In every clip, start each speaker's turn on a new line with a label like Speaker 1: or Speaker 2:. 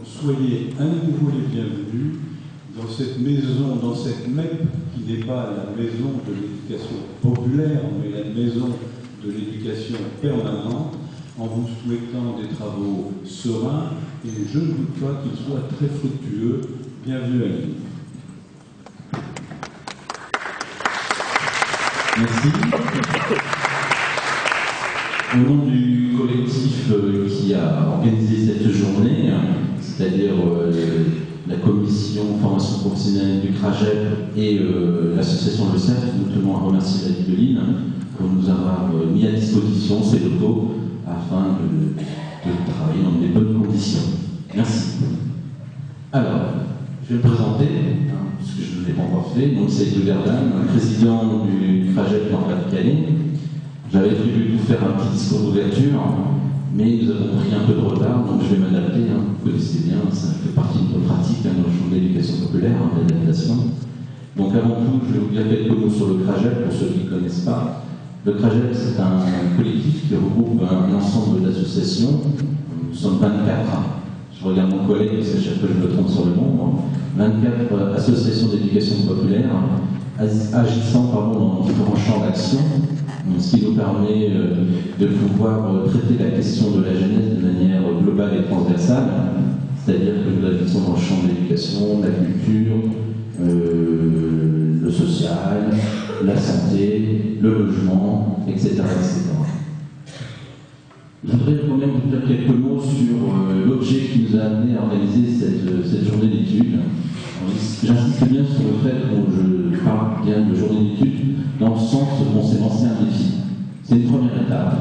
Speaker 1: Soyez à nouveau les bienvenus dans cette maison, dans cette MEP qui n'est pas la maison de l'éducation populaire, mais la maison de l'éducation permanente, en vous souhaitant des travaux sereins et je ne doute pas qu'ils soient très fructueux. Bienvenue à nous.
Speaker 2: Merci. Au nom du collectif qui a organisé cette journée, c'est-à-dire la commission formation professionnelle du CRAGEP et l'association Le Cercle, nous tenons à remercier la ville de Lille pour nous avoir mis à disposition ces locaux afin de travailler dans des bonnes conditions. Merci. Alors, je vais me présenter, parce que je ne l'ai pas encore fait. Donc, c'est Edouard Verdun, président du CRAGEP Nord-Pas-de-Calais. J'avais prévu de vous faire un petit discours d'ouverture, mais nous avons pris un peu de retard, donc je vais m'adapter. Vous connaissez bien, ça fait partie de notre pratique dans le champ de l'éducation populaire, l'adaptation. Donc, avant tout, je vais vous dire quelques mots sur le CRAGEP, pour ceux qui ne connaissent pas. Le CRAGEP, c'est un collectif qui regroupe un ensemble d'associations. Nous sommes 24. Je regarde mon collègue, parce qu'à chaque fois je me trompe sur le nombre. 24 associations d'éducation populaire agissant dans différents champs d'action, ce qui nous permet de pouvoir traiter la question de la jeunesse de manière globale et transversale, c'est-à-dire que nous agissons dans le champ de l'éducation, de la culture, le social, la santé, le logement, etc. etc. Je voudrais quand même vous dire quelques mots sur l'objet qui nous a amené à organiser cette journée d'études. J'insiste bien sur le fait que je parle bien de journée d'études dans le sens qu'on s'est lancé un défi. C'est une première étape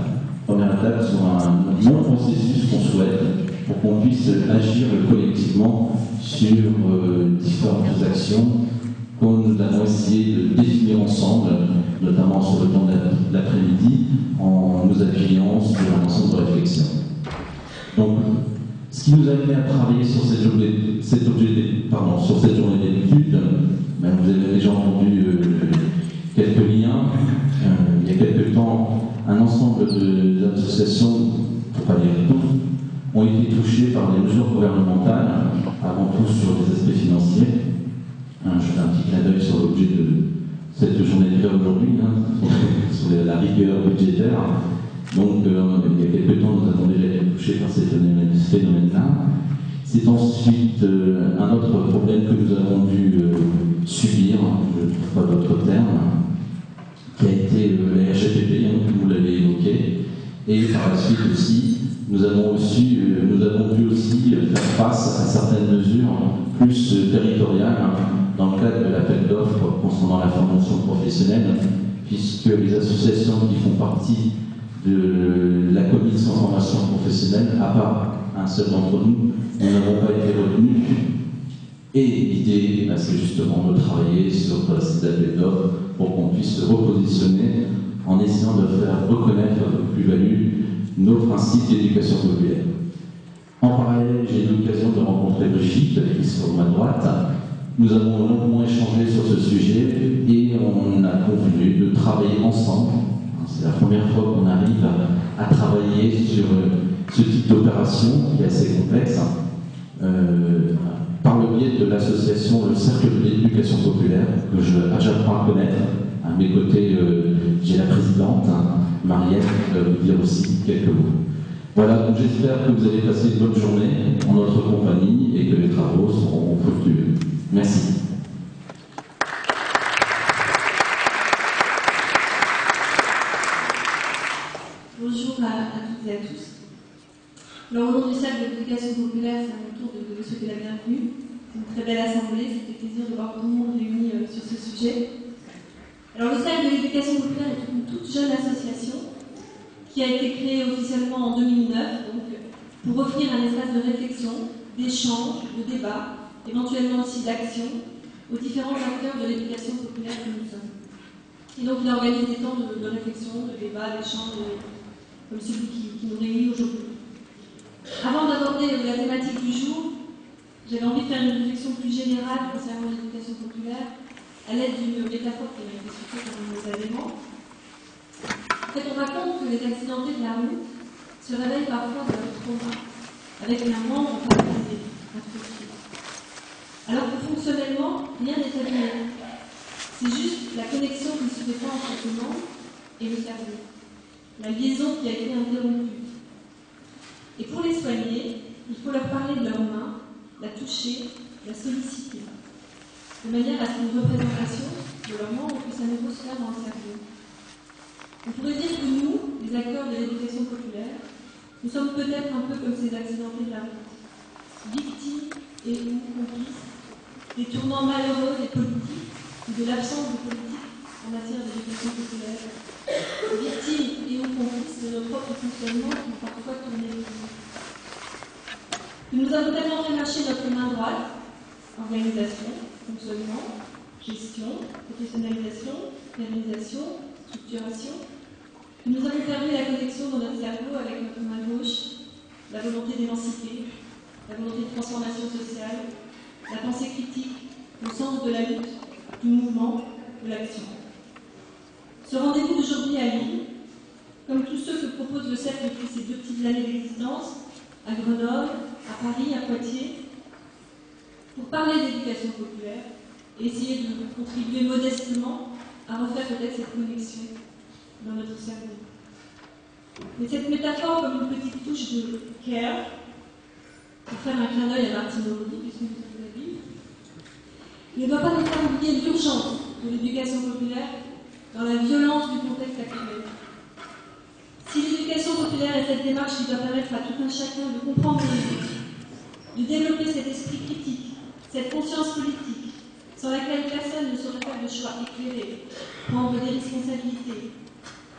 Speaker 2: sur un long processus qu'on souhaite pour qu'on puisse agir collectivement sur différentes actions que nous avons essayé de définir ensemble, notamment sur le temps de l'après-midi, en nous appuyant sur un ensemble de réflexions. Donc, ce qui nous a amené à travailler sur cette journée d'études, vous avez déjà entendu quelques liens. Il y a quelques temps, un ensemble d'associations, pour ne pas dire toutes, ont été touchées par les mesures gouvernementales, avant tout sur les aspects financiers. Je fais un petit clin d'œil sur l'objet de cette journée de aujourd'hui, sur la rigueur budgétaire. Donc, il y a quelques temps, nous avons déjà été touchés par ces phénomènes-là. C'est ensuite un autre problème que nous avons dû subir, je ne trouve pas d'autre terme, qui a été la RGPP, vous l'avez évoqué. Et par la suite aussi, nous avons dû aussi faire face à certaines mesures plus territoriales dans le cadre de l'appel d'offres concernant la formation professionnelle, puisque les associations qui font partie de la commission formation professionnelle, à part un seul d'entre nous, nous n'avons pas été retenus. Et l'idée, c'est justement de travailler sur ces appels d'offres pour qu'on puisse se repositionner en essayant de faire reconnaître avec plus-value nos principes d'éducation populaire. En parallèle, j'ai eu l'occasion de rencontrer Brigitte, qui est sur ma droite. Nous avons longuement échangé sur ce sujet et on a convenu de travailler ensemble. C'est la première fois qu'on arrive à travailler sur ce type d'opération qui est assez complexe, par le biais de l'association Le Cercle de l'éducation populaire, que j'apprends à connaître. À mes côtés, j'ai la présidente, Marielle, qui va vous dire aussi quelques mots. Voilà, donc j'espère que vous allez passer une bonne journée en notre compagnie et que les travaux seront fructueux. Merci.
Speaker 3: Bonjour à toutes et à tous. Alors, au nom du Cercle de l'éducation populaire, c'est à mon tour de vous souhaiter la bienvenue. C'est une très belle assemblée, ça fait plaisir de voir tout le monde réuni sur ce sujet. Alors, le Cercle de l'éducation populaire est une toute jeune association qui a été créée officiellement en 2009, donc, pour offrir un espace de réflexion, d'échange, de débat, éventuellement aussi d'action, aux différents acteurs de l'éducation populaire que nous sommes. Et donc, il a organisé des temps de réflexion, de débat, d'échange, comme celui qui nous réunit aujourd'hui. Avant d'aborder la thématique du jour, j'avais envie de faire une réflexion plus générale concernant l'éducation populaire à l'aide d'une métaphore qui m'a été citée par nos éléments. En fait, on raconte que les accidentés de la route se réveillent parfois de leur trauma, avec un membre paralysé, Alors que fonctionnellement, rien n'est abîmé. C'est juste la connexion qui ne se fait pas entre le monde et le cerveau. La liaison qui a été interrompue. Et pour les soigner, il faut leur parler de leurs mains, la toucher, la solliciter, de manière à ce qu'une représentation de leurs membres puisse à nouveau se faire dans le cerveau. On pourrait dire que nous, les acteurs de l'éducation populaire, nous sommes peut-être un peu comme ces accidentés de la route, victimes et ou complices des tournants malheureux des politiques ou de l'absence de politique en matière d'éducation populaire, victimes et ou complices de nos propres fonctionnements qui ont parfois tourné le dos. Nous avons tellement fait marcher notre main droite, organisation, fonctionnement, gestion, professionnalisation, pérennisation, structuration, que nous avons perdu la connexion dans notre cerveau avec notre main gauche, la volonté d'émanciper, la volonté de transformation sociale, la pensée critique, le sens de la lutte, du mouvement, de l'action. Ce rendez-vous d'aujourd'hui à Lille, comme tous ceux que propose le cercle depuis ses 2 petites années d'existence, à Grenoble, à Paris, à Poitiers, pour parler d'éducation populaire et essayer de contribuer modestement à refaire peut-être cette connexion dans notre cerveau. Mais cette métaphore comme une petite touche de care, pour faire un clin d'œil à Martine Aubry, puisque vous êtes la Bible, il ne doit pas nous faire oublier l'urgence de l'éducation populaire dans la violence du contexte actuel. Si l'éducation populaire est cette démarche qui doit permettre à tout un chacun de comprendre les autres, de développer cet esprit critique, cette conscience politique, sans laquelle personne ne saurait faire de choix éclairés, prendre des responsabilités,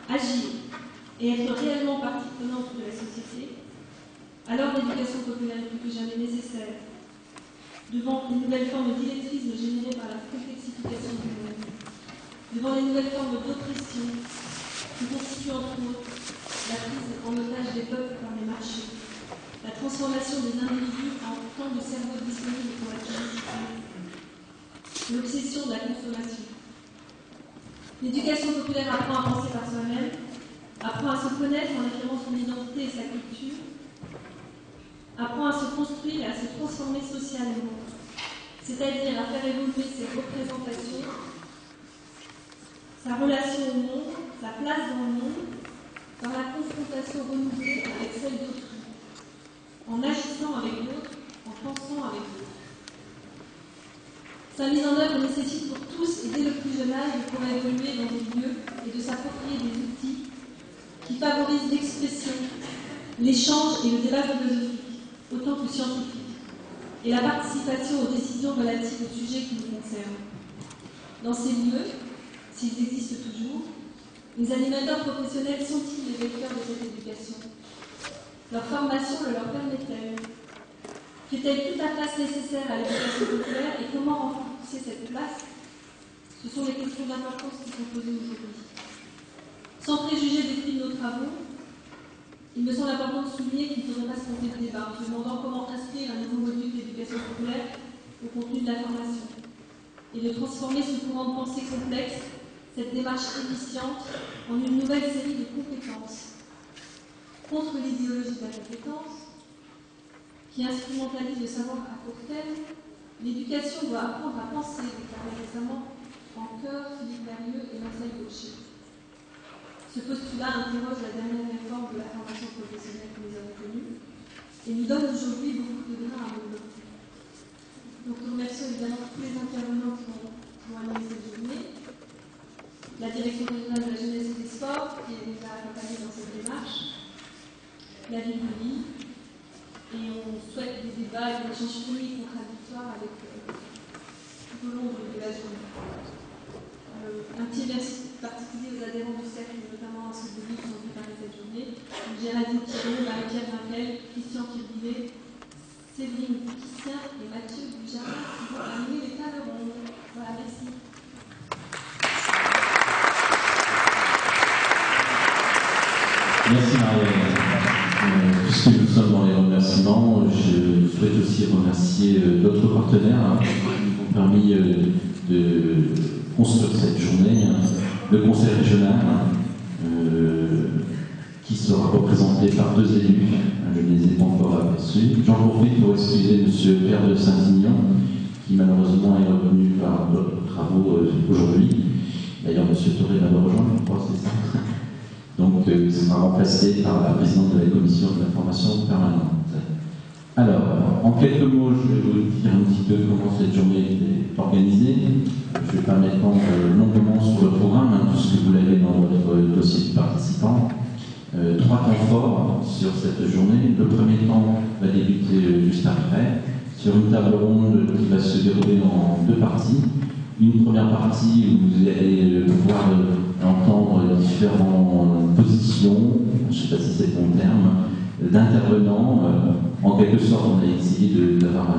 Speaker 3: agir et être réellement partie prenante de la société, alors l'éducation populaire est plus que jamais nécessaire. Devant les nouvelles formes d'illettrisme générées par la complexification du monde, devant les nouvelles formes d'oppression qui constituent entre autres la prise en otage des peuples par les marchés, la transformation des individus en temps de cerveau disponible pour la publicité, l'obsession de la consommation. L'éducation populaire apprend à penser par soi-même, apprend à se connaître en affirmant son identité et sa culture, apprend à se construire et à se transformer socialement, c'est-à-dire à faire évoluer ses représentations, sa relation au monde, sa place dans le monde, dans la confrontation renouvelée avec celle d'autrui, en agissant avec l'autre, en pensant avec l'autre. Sa mise en œuvre nécessite pour tous et dès le plus jeune âge de pouvoir évoluer dans des lieux et de s'approprier des outils qui favorisent l'expression, l'échange et le débat philosophique, autant que scientifique, et la participation aux décisions relatives aux sujets qui nous concernent. Dans ces lieux, s'ils existent toujours, les animateurs professionnels sont-ils les vecteurs de cette éducation? Leur formation le leur permet-elle? Fait-elle toute la place nécessaire à l'éducation populaire et comment renforcer cette place? Ce sont les questions d'importance qui sont posées aujourd'hui. Sans préjuger des fruits de nos travaux, il me semble important de souligner qu'il ne faudrait pas se tromper de débat en se demandant comment inscrire un nouveau module d'éducation populaire au contenu de la formation et de transformer ce courant de pensée complexe, cette démarche efficiente, en une nouvelle série de compétences. Contre l'idéologie de la compétence, qui instrumentalise le savoir à court terme, l'éducation doit apprendre à penser, déclarait récemment en chœur Philippe Berrieux et Marcel Gaucher. Ce postulat interroge la dernière réforme de la formation professionnelle que nous avons connue et nous donne aujourd'hui beaucoup de grains à développer. Donc nous remercions évidemment tous les intervenants qui ont animé cette journée, la direction régionale de la jeunesse et des sports qui nous a accompagnés dans cette démarche, la ville de Lille, et on souhaite des débats et des échanges fruits et contradictoires avec tout au long de la journée. Un petit merci particulier aux adhérents du cercle, notamment à ceux de Lille qui ont préparé cette journée, Géraldine Thierry, Marie-Pierre Vinquel, Christian Kirbilet, Séverine Christian et Mathieu Dujardin qui vont animer les tables rondes. Voilà, merci.
Speaker 2: Merci Marielle. Puisque nous sommes dans les remerciements, je souhaite aussi remercier d'autres partenaires qui nous ont permis de construire cette journée. Le conseil régional, qui sera représenté par 2 élus, je ne les ai pas encore aperçus. J'en profite pour excuser M. Père de Saint-Ignan, qui malheureusement est revenu par d'autres travaux aujourd'hui. D'ailleurs, M. Touré va le rejoindre, je crois, c'est ça. Donc, il sera remplacé par la présidente de la commission de la formation permanente. Alors, en quelques mots, je vais vous dire un petit peu comment cette journée est organisée. Je ne vais pas m'étendre longuement sur le programme, puisque vous l'avez dans votre dossier de participants. 3 temps forts sur cette journée. Le premier temps va débuter juste après, sur une table ronde qui va se dérouler en 2 parties. Une première partie où vous allez pouvoir entendre différentes positions, je ne sais pas si c'est le bon terme, d'intervenants. En quelque sorte, on a essayé d'avoir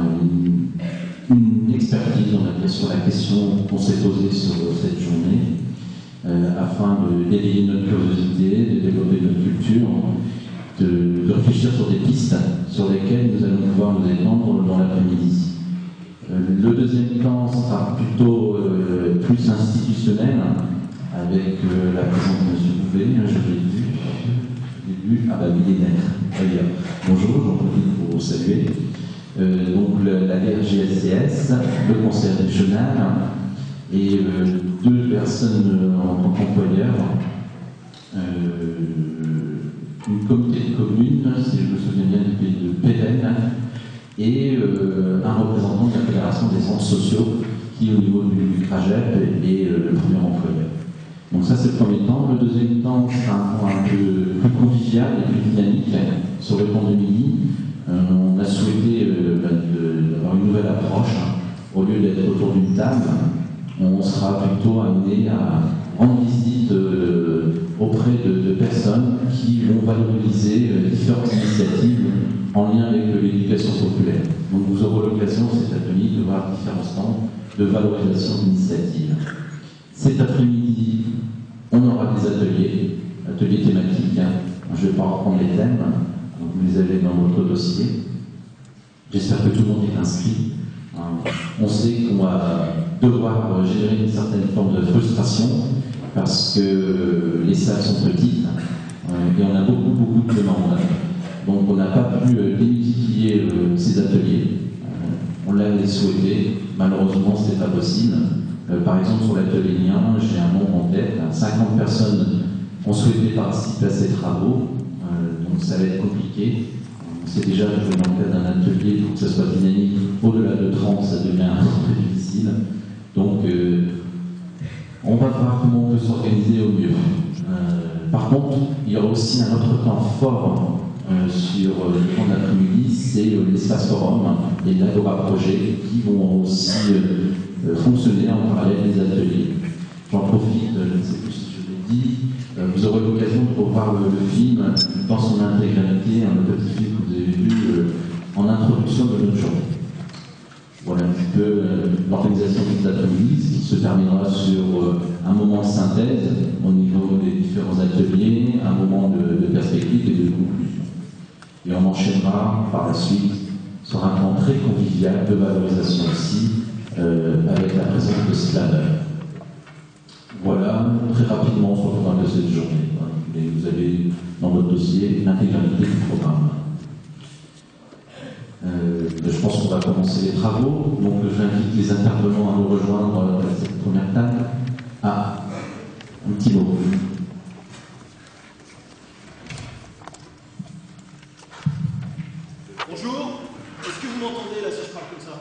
Speaker 2: une expertise, on va dire, sur la question qu'on s'est posée sur cette journée, afin d'éveiller notre curiosité, de développer notre culture, de réfléchir sur des pistes sur lesquelles nous allons pouvoir nous étendre dans l'après-midi. Le deuxième temps sera plutôt plus institutionnel, avec la présence de M. Bouvet, je l'ai vu. Ah bah il est là. Bonjour, j'en profite pour vous saluer. Donc la DRGSCS, le conseil régional et 2 personnes en tant qu'employeurs, une comité de communes, si je me souviens bien du pays de Péden, et un représentant de la Fédération des centres sociaux qui, au niveau du CRAGEP, est le premier employeur. Donc ça, c'est le premier temps. Le deuxième temps sera un temps un peu plus convivial et plus dynamique sur le temps de midi. On a souhaité avoir une nouvelle approche. Au lieu d'être autour d'une table, on sera plutôt amené à rendre visite auprès de personnes qui vont valoriser différentes initiatives en lien avec l'éducation populaire. Donc vous aurez l'occasion, cet atelier, de voir différents stands de valorisation d'initiatives. Cet après-midi, on aura des ateliers thématiques. Je ne vais pas reprendre les thèmes, vous les avez dans votre dossier. J'espère que tout le monde est inscrit. On sait qu'on va devoir gérer une certaine forme de frustration parce que les salles sont petites et on a beaucoup de demandes. Donc on n'a pas pu démultiplier ces ateliers. On l'avait souhaité, malheureusement ce n'est pas possible. Par exemple sur l'atelier lien, j'ai un nombre en tête, 50 personnes ont souhaité participer à ces travaux, donc ça va être compliqué. C'est déjà joué dans le cadre d'un atelier pour que ça soit dynamique. Au-delà de 30, ça devient un peu plus difficile. Donc on va voir comment on peut s'organiser au mieux. Par contre, il y aura aussi un autre temps fort sur le temps de l'après-midi, c'est l'espace forum et l'Agora Projet qui vont aussi fonctionner en parallèle des ateliers. J'en profite, je ne sais plus si je l'ai dit, vous aurez l'occasion de revoir le film dans son intégralité, le petit film que vous avez vu en introduction de notre journée. Voilà un petit peu l'organisation de l'après-midi, qui se terminera sur un moment de synthèse au niveau des différents ateliers, un moment de perspective et de conclusion. Et on enchaînera par la suite sur un temps très convivial de valorisation aussi, avec la présence de slameurs. Voilà, très rapidement sur le programme de cette journée. Et vous avez dans votre dossier l'intégralité du programme. Je pense qu'on va commencer les travaux, donc j'invite les intervenants à nous rejoindre à cette première table. Ah, un petit mot.
Speaker 4: Bonjour, est-ce que vous m'entendez là si je parle comme ça?